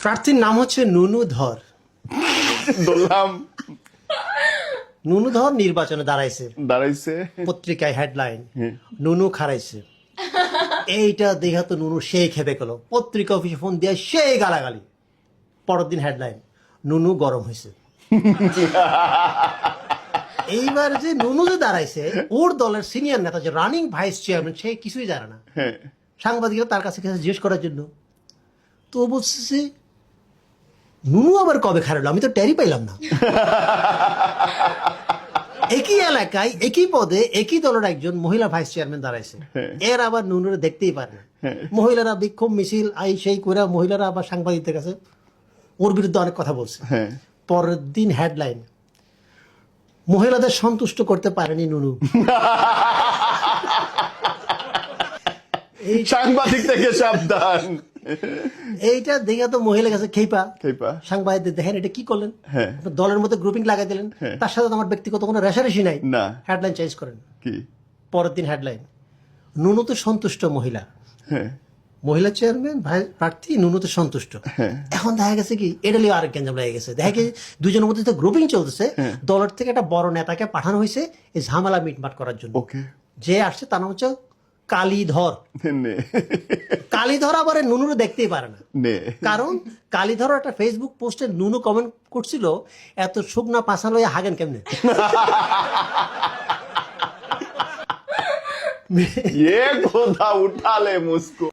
প্রার্থীর নাম হচ্ছে নুনু ধর। বললাম নুনু ধর নির্বাচনে দাঁড়াইছে পত্রিকায় হেডলাইন নুনু খারাইছে। এইটা দেখা তো নুনু সেই খেপে গেল, পত্রিকা অফিসে ফোন দিয়ে সেই গালাগালি। পরের দিন হেডলাইন নুনু গরম হয়েছে। এইবার যে নুনু যে দাঁড়াইছে, ওর দলের সিনিয়র নেতা যে রানিং ভাইস চেয়ারম্যান, সে কিছুই জানে না। সাংবাদিকরা তার কাছে জিজ্ঞেস করার জন্য, তো বলছে নুনু আবার কবে খারালো, আমি তো টেরই পাইলাম না। একই এলাকায় একই পদে একই দলের একজন মহিলা ভাইস চেয়ারম্যান দাঁড়াইছে, এর আবার নুনুরে দেখতেই পারে না। মহিলারা বিক্ষোভ মিছিল আই সেই করে মহিলারা আবার সাংবাদিকদের কাছে ওর বিরুদ্ধে অনেক কথা বলছে। পরের দিন হেডলাইন মহিলাদের সন্তুষ্ট করতে পারেনি নুনু। সাংবাদিক থেকে সাবধান। এইটা দেখে তো মহিলা কাছে খেপা খেপা। সাংবাদিকদের দেখেন এটা কি করলেন, দলের মধ্যে গ্রুপিং লাগাই দিলেন, তার সাথে তো আমার ব্যক্তিগত কোনো রেশারেশি নাই। না, হেডলাইন চেঞ্জ করেন। কি পরের দিন হেডলাইন নুনু তো সন্তুষ্ট মহিলা, মহিলা চেয়ারম্যান প্রার্থী নুনু তো সন্তুষ্ট। এখন দেখা গেছে কি এটা লিয়ে আরেক গ্যাঞ্জাম লেগে গেছে। দেখা গেছে দুজনের মধ্যে গ্রুপিং চলতেছে, দলের থেকে একটা বড় নেতাকে পাঠানো হয়েছে এই ঝামেলা মিটমাট করার জন্য। যে আসছে তার নাম হচ্ছে কালীধর। কালীধর আবার নুনুরে দেখতেই পারে না, কারণ কালীধর একটা ফেসবুক পোস্টে নুনু কমেন্ট করছিল এত শুকনা পাশা লইয়া হাগেন কেমনে। ये खोदा उठा ले मुझको।